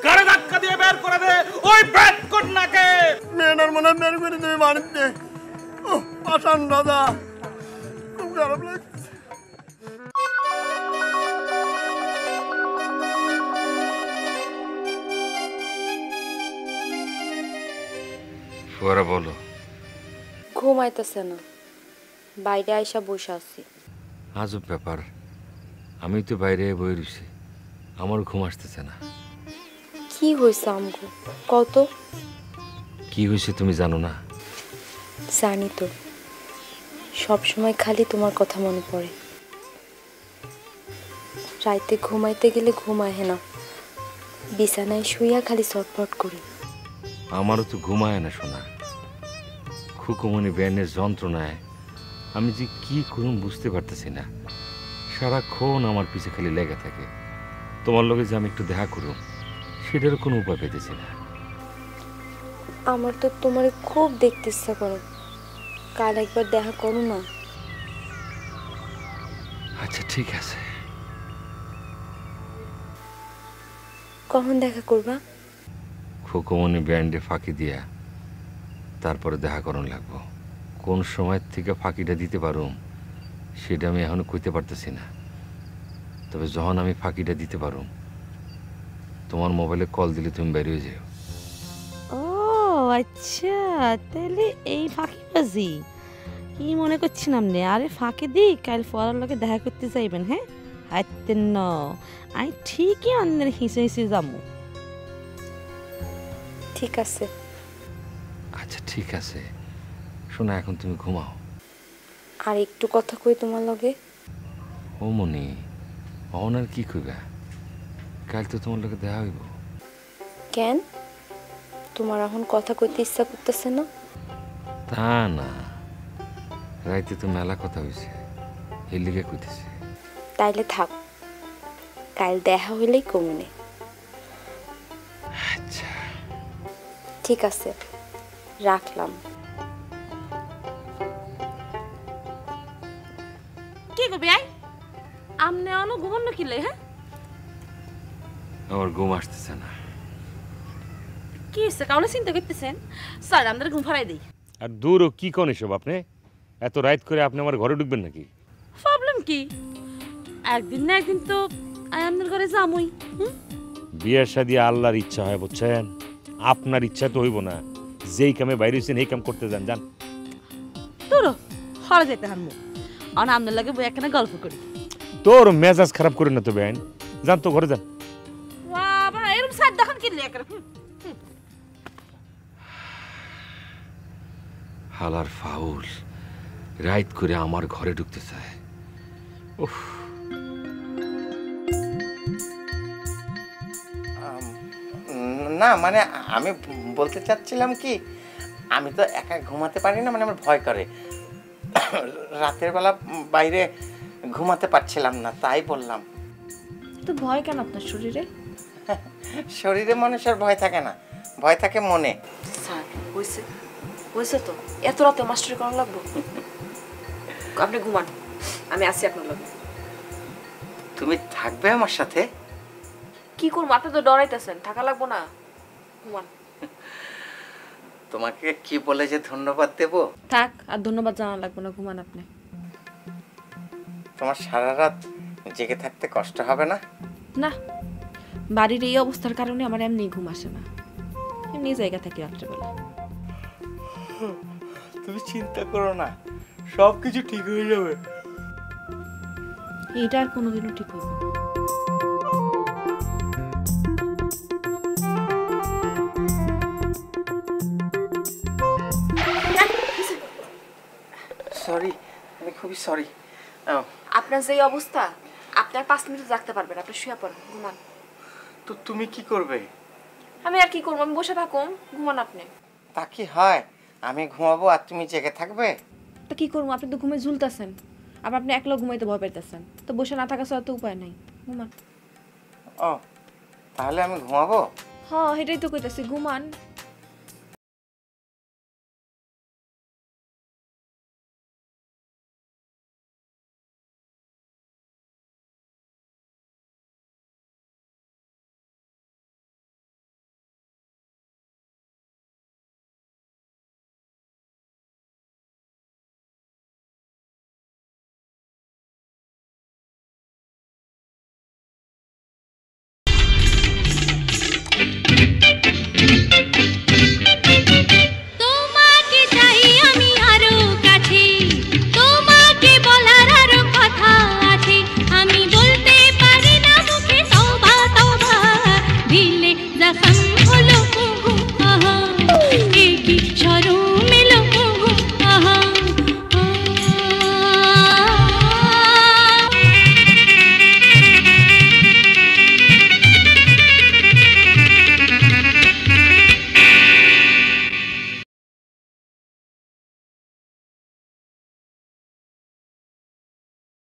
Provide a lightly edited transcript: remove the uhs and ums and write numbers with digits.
গাড়ি ধাক্কা দিয়ে বের করে দে ওই ব্যাট কন্যাকে। মেয়েটার মনে বের করে দেবে বাড়িতে। পাশান দাদা, খুব খারাপ লাগছে। ফুয়ারা বলো। ঘুমাইতেছে না, বাইরে আইসা বসে আছি। আজব ব্যাপার, আমি তো বাইরে বই রয়েছি, আমার ঘুম আসতেছে না। কি হয়েছে আমগো কত? কি হয়েছে তুমি জানো না? জানি তো, সব সময় খালি তোমার কথা মনে পড়ে। রাইতে ঘুমাইতে গেলে ঘুম আহে না, বিছানায় শুইয়া খালি ছটফট করি। আমারও তো ঘুমায় না শোনা। খুকুমনি ব্যান্ডের যন্ত্রণায় আমি যে কি করুন বুঝতে পারতেছি না। সারাক্ষণ আমার পিছে খালি লেগে থাকে। তোমার লগে যে আমি একটু দেখা করুম সেটারও কোনো উপায় পেতেছি না। আমার তো তোমার খুব দেখতে ইচ্ছা করে, কাল একবার দেখা করো না। আচ্ছা ঠিক আছে। কখন দেখা করবা? খুকুমনি ব্যান্ডে ফাঁকি দিয়া তারপরে দেখা করন লাগবো। কোন সময় থেকে ফাঁকিটা দিতে পারুম সেটা আমি এখনো কইতে পারতেছি না। তবে যখন আমি ফাঁকিটা দিতে পারুম তোমার মোবাইলে কল দিলে তুমি বেরিয়ে যাও। ও আচ্ছা, তাহলে এই ফাঁকিবাজি কি মনে করছিলাম নে? আরে ফাঁকি দি, কাল ফরার লোকে দেখা করতে যাইবেন? হ্যাঁ হাইতেন ন, আমি ঠিকই অন্যের হিসে হিসে যাবো। ঠিক আছে। আচ্ছা ঠিক আছে, শোনা এখন তুমি ঘুমাও। আর একটু কথা কই তোমার লগে। ও মনি, অন আর কি কইবা? কাল তো তোমার লোকে দেখা হইব। কেন, তোমার এখন কথা কইতে ইচ্ছা করতেছে না? তা না, রাইতে তো মেলা কথা হয়েছে, এর লিগে কইতেছি। তাইলে থাক, কাল দেখা হইলেই কমনে। আচ্ছা ঠিক আছে, রাখলাম। কি করবি আই? আমনে অনো ঘুমন না কিলে? হ্যাঁ আমার ঘুম আসতেছে না। কি হচ্ছে? কাউলে চিন্তা করতেছেন? স্যার আমাদের ঘুম ফারাই দেই। আর দূরও কি কোন এসব? আপনি এত রাত করে আপনি আমার ঘরে ঢুকবেন নাকি? প্রবলেম কি? একদিন না একদিন তো আপনার ঘরে যামই। বিয়ের শাদী আল্লাহর ইচ্ছা হয়, বুঝছেন? আপনার ইচ্ছা তো হইব না। যেই কামে বাইরে হয়েছেন এই কাম করতে যান। যান তোর হরে যেতে হানমু, আর আপনার লাগে বই একখানে গল্প করি। তোর মেজাজ খারাপ করে না তো বেআইন, যান তো ঘরে যান। বাবা এরকম সাইড দেখান কিনলে একবার। হালার ফাউল রাইত করে আমার ঘরে ঢুকতে চায়। উফ, না মানে আমি বলতে চাচ্ছিলাম কি, আমি তো একা ঘুমাতে পারি না, মানে আমার ভয় করে। রাতের বেলা বাইরে ঘুমাতে পারছিলাম না, তাই বললাম। তো ভয় কেন আপনার শরীরে? শরীরে মানুষের ভয় থাকে না, ভয় থাকে মনে। স্যার হয়েছে হয়েছে তো, এত রাতে মাস্টারি করা লাগবো? আপনি ঘুমান, আমি আসি আপনার লগে। তুমি থাকবে আমার সাথে? কি করবো, আপনি তো ডরাইতেছেন, থাকা লাগবো না, ঘুমান। তোমাকে কি বলে যে ধন্যবাদ দেব? থাক, আর ধন্যবাদ জানা লাগবে না, ঘুমান আপনি। তোমার সারা রাত জেগে থাকতে কষ্ট হবে না? না, বাড়ির এই অবস্থার কারণে আমার এমনি ঘুম আসে না, এমনি জায়গা থাকি রাত্রেবেলা। তুমি চিন্তা করো না, সব কিছু ঠিক হয়ে যাবে। এটা আর কোনোদিনও ঠিক হইব না। সরি, আমি খুবই সরি। আপনার যে অবস্থা, আপনি আর 5 মিনিট জাগতে পারবেন, আপনি শুয়ে পড়েন, ঘুমান। তো তুমি কি করবে? আমি আর কি করবো, আমি বসে থাকুম, ঘুমান আপনি। তা কি হয়, আমি ঘুমাবো আর তুমি জেগে থাকবে? তো কি করবো, আপনি তো ঘুমে ঝুলতেছেন, আবার আপনি একলা ঘুমাইতে ভয় পাইতেছেন, তো বসে না থাকা ছাড়া তো উপায় নাই, ঘুমান। ও তাহলে আমি ঘুমাবো? হ্যাঁ, এটাই তো কইতাছি, ঘুমান।